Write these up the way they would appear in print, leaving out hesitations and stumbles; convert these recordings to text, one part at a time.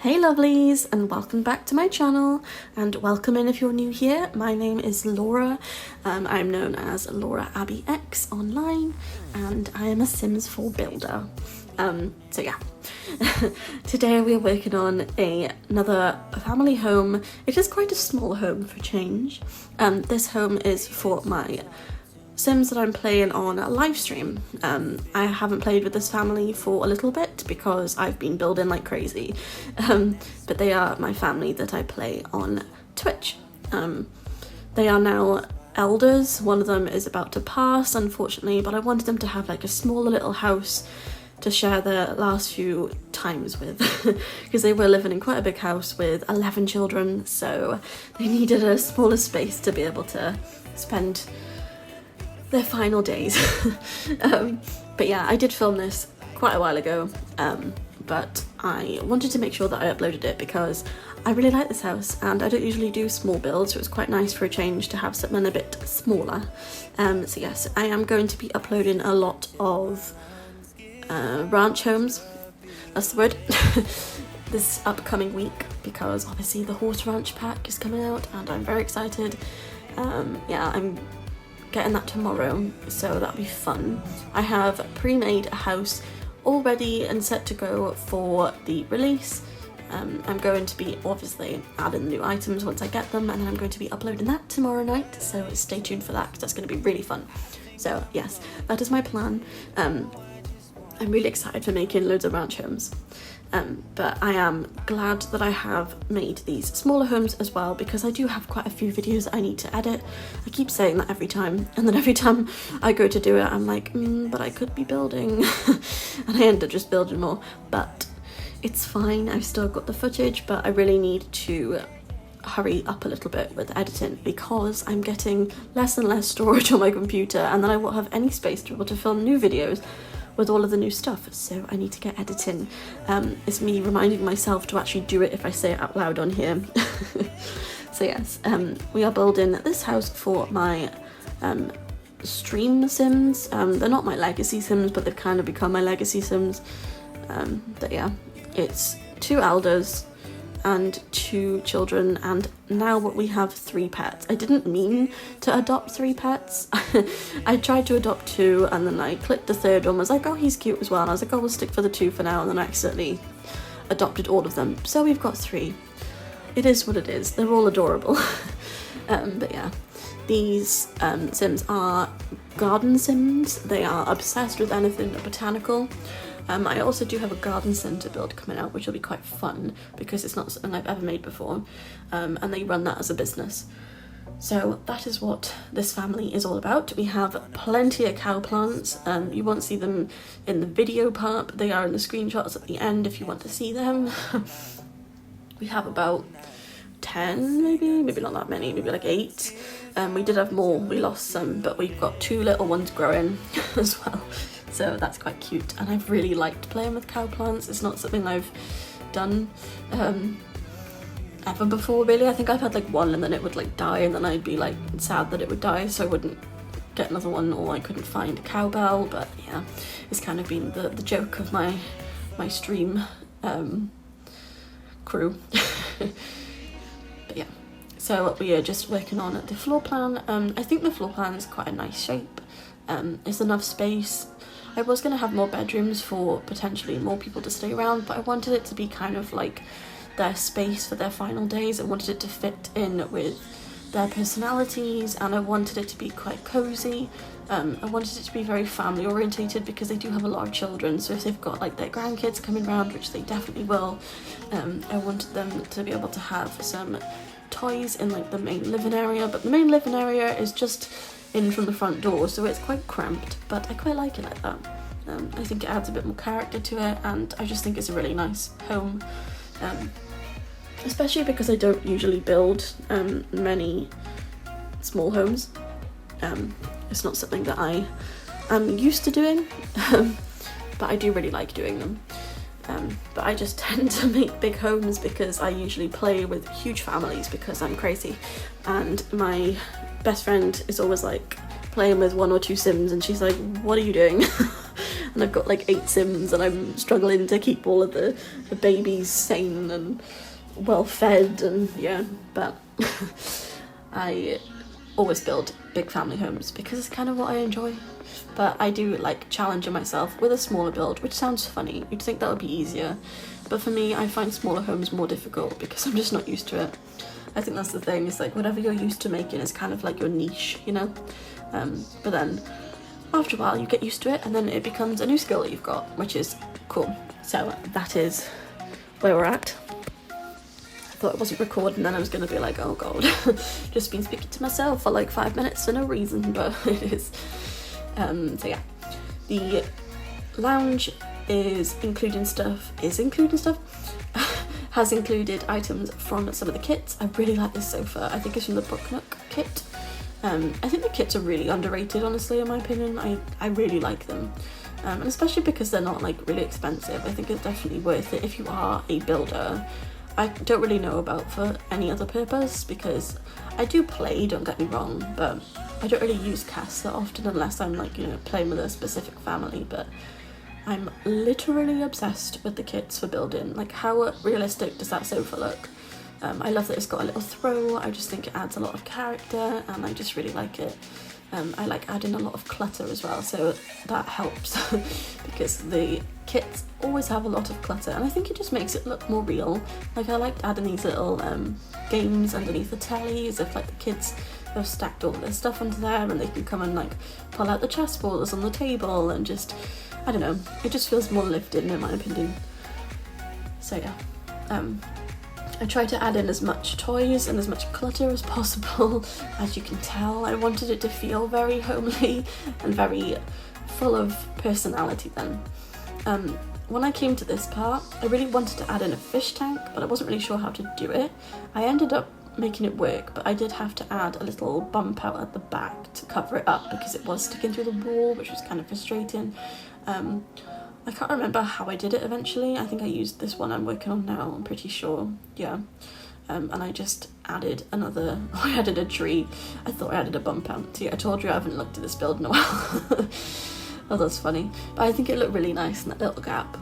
Hey lovelies, and welcome back to my channel, and welcome in if you're new here. My name is Laura. I'm known as Laura Abby X online, and I am a Sims 4 builder. So yeah, today we are working on another family home. It is quite a small home for change. This home is for my Sims that I'm playing on a live stream. I haven't played with this family for a little bit because I've been building like crazy, but they are my family that I play on Twitch. They are now elders. One of them is about to pass, unfortunately, but I wanted them to have like a smaller little house to share their last few times with because they were living in quite a big house with 11 children, so they needed a smaller space to be able to spend their final days. But yeah, I did film this quite a while ago, but I wanted to make sure that I uploaded it because I really like this house and I don't usually do small builds, so it was quite nice for a change to have something a bit smaller. So yes, I am going to be uploading a lot of ranch homes, that's the word, this upcoming week, because obviously the horse ranch pack is coming out and I'm very excited. Yeah, I'm getting that tomorrow, so that'll be fun. I have pre-made a house all ready and set to go for the release. I'm going to be obviously adding new items once I get them, and then I'm going to be uploading that tomorrow night, so stay tuned for that because that's going to be really fun. So yes, that is my plan. I'm really excited for making loads of ranch homes. But I am glad that I have made these smaller homes as well, because I do have quite a few videos I need to edit. I keep saying that every time, and then every time I go to do it I'm like, but I could be building and I end up just building more, but it's fine. I've still got the footage, but I really need to hurry up a little bit with editing because I'm getting less and less storage on my computer, and then I won't have any space to be able to film new videos with all of the new stuff, so I need to get editing. It's me reminding myself to actually do it if I say it out loud on here. So yes, we are building this house for my stream Sims. They're not my legacy Sims, but they've kind of become my legacy Sims. But yeah, it's 2 elders and 2 children, and now we have 3 pets. I didn't mean to adopt 3 pets. I tried to adopt 2 and then I clicked the 3rd one, was like, oh, he's cute as well, and I was like, oh, we'll stick for the 2 for now, and then I accidentally adopted all of them, so we've got 3. It is what it is, they're all adorable. But yeah, these Sims are garden Sims. They are obsessed with anything botanical. I also do have a garden centre build coming out, which will be quite fun because it's not something I've ever made before, and they run that as a business. So that is what this family is all about. We have plenty of cowplants. You won't see them in the video part, but they are in the screenshots at the end if you want to see them. We have about 10, maybe not that many, maybe like 8. We did have more, we lost some, but we've got 2 little ones growing as well. So that's quite cute, and I've really liked playing with cowplants. It's not something I've done ever before, really. I think I've had like one and then it would like die, and then I'd be like sad that it would die, so I wouldn't get another one, or I couldn't find a cowbell. But yeah, it's kind of been the joke of my stream crew. But yeah, so we are just working on the floor plan. I think the floor plan is quite a nice shape. It's enough space. I was going to have more bedrooms for potentially more people to stay around, but I wanted it to be kind of like their space for their final days. I wanted it to fit in with their personalities, and I wanted it to be quite cozy. I wanted it to be very family orientated because they do have a lot of children, so if they've got like their grandkids coming around, which they definitely will, I wanted them to be able to have some toys in like the main living area, but the main living area is just in from the front door, so it's quite cramped, but I quite like it like that. I think it adds a bit more character to it, and I just think it's a really nice home, especially because I don't usually build many small homes. It's not something that I am used to doing, but I do really like doing them. But I just tend to make big homes because I usually play with huge families because I'm crazy, and my best friend is always like playing with 1 or 2 Sims, and she's like, what are you doing? and I've got like 8 Sims, and I'm struggling to keep all of the babies sane and well fed, and yeah, but I always build big family homes because it's kind of what I enjoy. But I do like challenging myself with a smaller build, which sounds funny. You'd think that would be easier, but for me, I find smaller homes more difficult because I'm just not used to it. I think that's the thing, is like whatever you're used to making is kind of like your niche, you know? But then after a while you get used to it, and then it becomes a new skill that you've got, which is cool. So that is where we're at. I thought it wasn't recording, and then I was going to be like, oh god, just been speaking to myself for like 5 minutes for no reason, but it is. So yeah, the lounge is including stuff, has included items from some of the kits. I really like this sofa. I think it's from the Book Nook kit. I think the kits are really underrated, honestly, in my opinion. I really like them. And especially because they're not like really expensive. I think it's definitely worth it if you are a builder. I don't really know about for any other purpose, because I do play, don't get me wrong, but I don't really use casts that often unless I'm like, you know, playing with a specific family. But I'm literally obsessed with the kits for building. Like, how realistic does that sofa look? I love that it's got a little throw. I just think it adds a lot of character, and I just really like it. I like adding a lot of clutter as well, so that helps because the kits always have a lot of clutter, and I think it just makes it look more real. Like, I liked adding these little games underneath the telly, as if like the kids have stacked all their stuff onto there, and they can come and like pull out the chessboards on the table, and just, I don't know, it just feels more lived in my opinion. So yeah, I try to add in as much toys and as much clutter as possible. As you can tell, I wanted it to feel very homely and very full of personality then. When I came to this part, I really wanted to add in a fish tank, but I wasn't really sure how to do it. I ended up making it work, but I did have to add a little bump out at the back to cover it up because it was sticking through the wall, which was kind of frustrating. I can't remember how I did it eventually. I think I used this one I'm working on now, I'm pretty sure, yeah. And I just added another, I added a tree. I thought I added a bump out. See, I told you I haven't looked at this build in a while. Oh, that's funny. But I think it looked really nice in that little gap.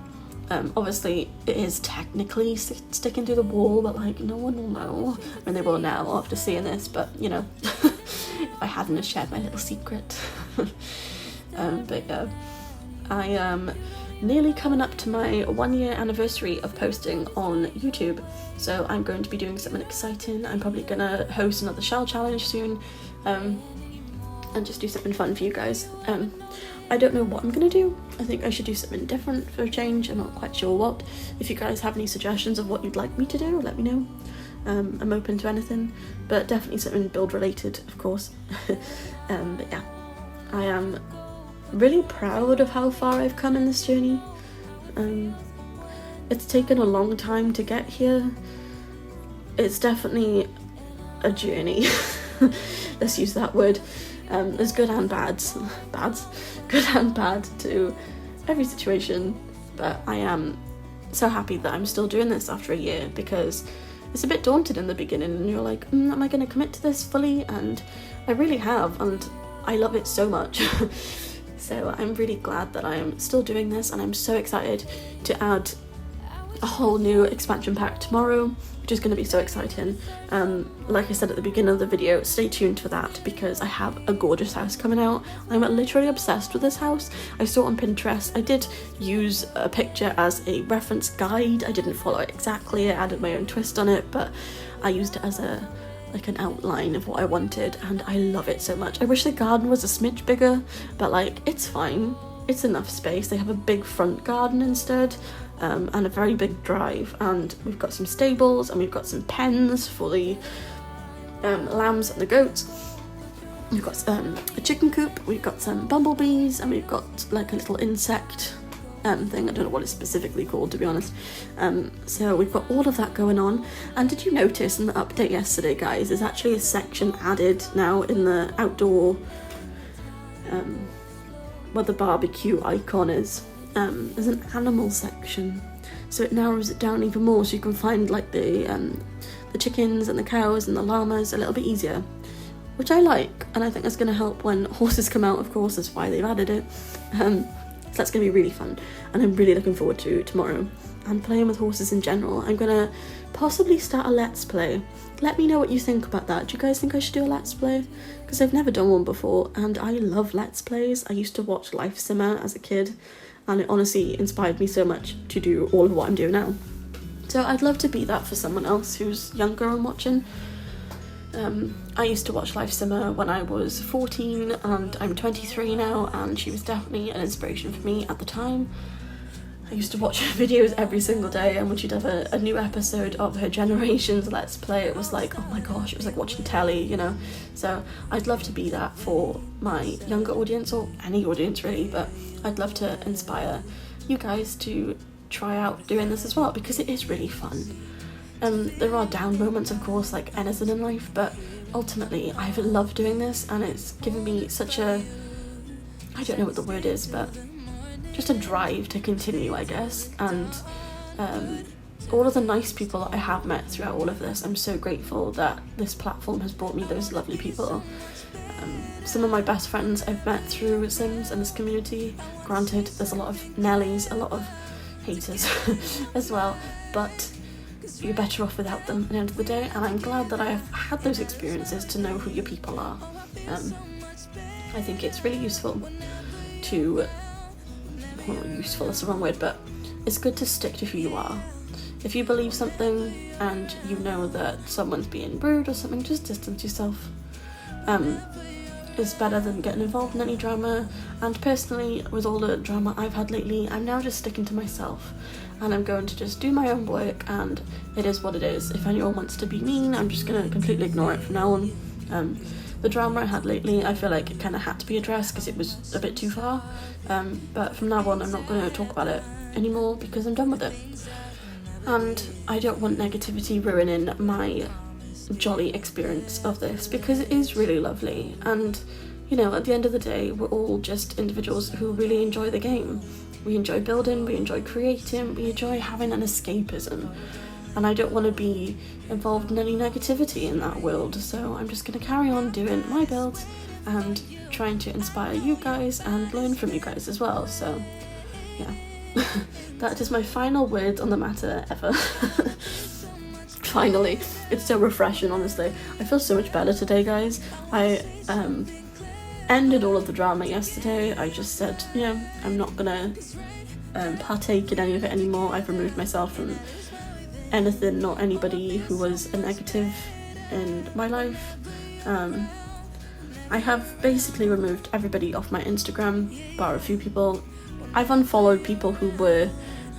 Obviously, it is technically sticking through the wall, but like, no one will know. I mean, they will now after seeing this, but you know, if I hadn't shared my little secret. But yeah, I am nearly coming up to my 1-year anniversary of posting on YouTube, so I'm going to be doing something exciting. I'm probably gonna host another shell challenge soon, and just do something fun for you guys. I don't know what I'm gonna do. I think I should do something different for a change. I'm not quite sure what. If you guys have any suggestions of what you'd like me to do, let me know. I'm open to anything, but definitely something build related, of course. But yeah, I am really proud of how far I've come in this journey. It's taken a long time to get here. It's definitely a journey. Let's use that word. There's good and good and bad to every situation, but I am so happy that I'm still doing this after a year, because it's a bit daunting in the beginning and you're like, am I going to commit to this fully? And I really have, and I love it so much. So I'm really glad that I'm still doing this, and I'm so excited to add a whole new expansion pack tomorrow, which is going to be so exciting. Like I said at the beginning of the video, stay tuned for that, because I have a gorgeous house coming out. I'm literally obsessed with this house. I saw it on Pinterest. I did use a picture as a reference guide. I didn't follow it exactly, I added my own twist on it, but I used it as an outline of what I wanted, and I love it so much. I wish the garden was a smidge bigger, but like, it's fine. It's enough space. They have a big front garden instead, and a very big drive, and we've got some stables, and we've got some pens for the lambs and the goats. We've got a chicken coop, we've got some bumblebees, and we've got like a little insect thing. I don't know what it's specifically called, to be honest. So we've got all of that going on. And did you notice in the update yesterday, guys, there's actually a section added now in the outdoor where the barbecue icon is. There's an animal section, so it narrows it down even more, so you can find like the chickens and the cows and the llamas a little bit easier, which I like, and I think that's going to help when horses come out. Of course, that's why they've added it. So that's going to be really fun, and I'm really looking forward to tomorrow. And playing with horses in general. I'm going to possibly start a let's play. Let me know what you think about that. Do you guys think I should do a let's play? Because I've never done one before, and I love let's plays. I used to watch Life Simmer as a kid, and it honestly inspired me so much to do all of what I'm doing now. So I'd love to be that for someone else who's younger and watching. I used to watch Life Simmer when I was 14, and I'm 23 now, and she was definitely an inspiration for me at the time. I used to watch her videos every single day, and when she'd have a new episode of her Generations Let's Play, it was like, oh my gosh, it was like watching telly, you know. So I'd love to be that for my younger audience, or any audience really, but I'd love to inspire you guys to try out doing this as well, because it is really fun. There are down moments, of course, like anything in life, but ultimately I've loved doing this, and it's given me such a, I don't know what the word is, but just a drive to continue, I guess. And all of the nice people that I have met throughout all of this, I'm so grateful that this platform has brought me those lovely people. Some of my best friends I've met through Sims and this community. Granted, there's a lot of Nellies, a lot of haters as well, but you're better off without them at the end of the day, and I'm glad that I've had those experiences to know who your people are. I think it's really useful to, well, useful, that's the wrong word, but it's good to stick to who you are. If you believe something and you know that someone's being rude or something, just distance yourself. It's better than getting involved in any drama, and personally, with all the drama I've had lately, I'm now just sticking to myself, and I'm going to just do my own work, and it is what it is. If anyone wants to be mean, I'm just going to completely ignore it from now on. The drama I had lately, I feel like it kind of had to be addressed because it was a bit too far, but from now on I'm not going to talk about it anymore because I'm done with it. And I don't want negativity ruining my jolly experience of this, because it is really lovely, and you know, at the end of the day, we're all just individuals who really enjoy the game. We enjoy building, we enjoy creating, we enjoy having an escapism, and I don't want to be involved in any negativity in that world, so I'm just going to carry on doing my builds and trying to inspire you guys and learn from you guys as well. So yeah, that is my final word on the matter ever. Finally, it's so refreshing, honestly. I feel so much better today, guys. I ended all of the drama yesterday. I just said, yeah, I'm not gonna partake in any of it anymore. I've removed myself from anything, not anybody who was a negative in my life. I have basically removed everybody off my Instagram, bar a few people. I've unfollowed people who were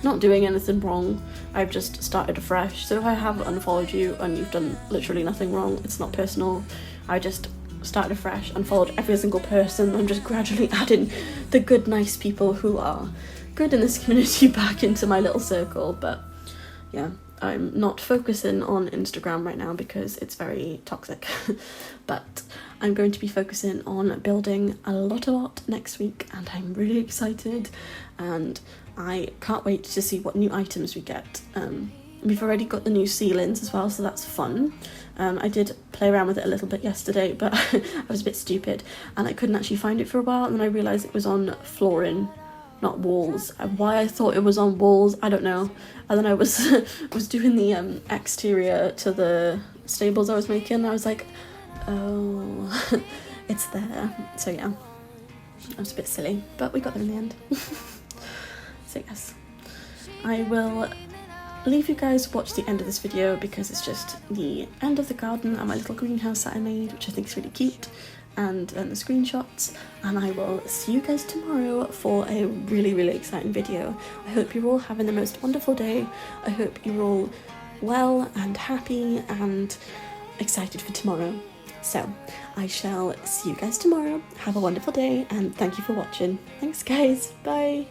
not doing anything wrong. I've just started afresh. So if I have unfollowed you and you've done literally nothing wrong, it's not personal. I just started afresh, unfollowed every single person. I'm just gradually adding the good, nice people who are good in this community back into my little circle. But yeah, I'm not focusing on Instagram right now because it's very toxic. But I'm going to be focusing on building a lot next week, and I'm really excited, and I can't wait to see what new items we get. We've already got the new ceilings as well, so that's fun. I did play around with it a little bit yesterday, but I was a bit stupid and I couldn't actually find it for a while, and then I realised it was on flooring, not walls. Why I thought it was on walls, I don't know. And then I was was doing the exterior to the stables I was making, and I was like, oh, it's there. So yeah, I was a bit silly, but we got there in the end. So yes, I will leave you guys watch the end of this video because it's just the end of the garden and my little greenhouse that I made, which I think is really cute, and then the screenshots, and I will see you guys tomorrow for a really exciting video. I hope you're all having the most wonderful day. I hope you're all well and happy and excited for tomorrow. So I shall see you guys tomorrow. Have a wonderful day, and thank you for watching. Thanks guys, bye.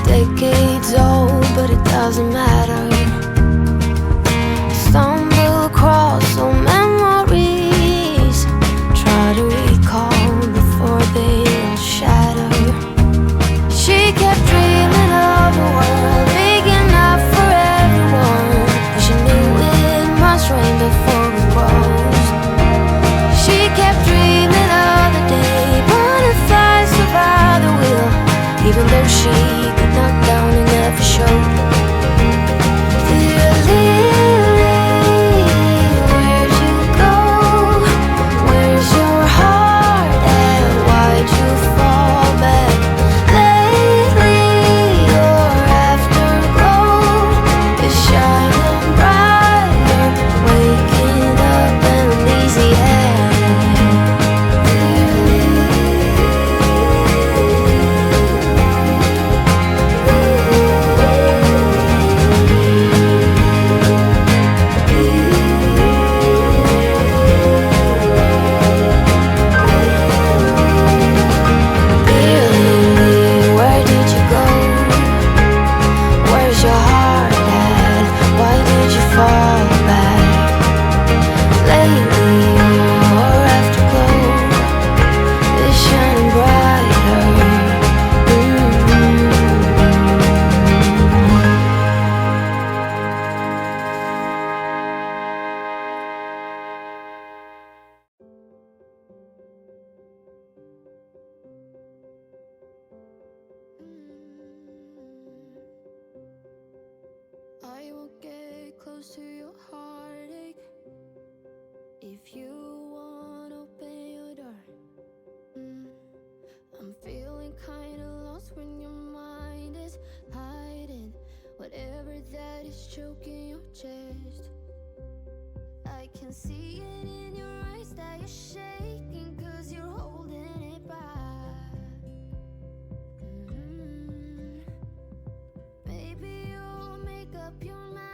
Decades old, but it doesn't matter. Stumble across old memories, try to recall before they all shatter. She fall back. Lately your afterglow is shining brighter. I won't get close to your heartache. If you won't open your door, I'm feeling kinda lost when your mind is hiding whatever that is choking your chest. I can see it in your eyes that you're shaking, 'cause you're holding it back. Maybe you'll make up your mind.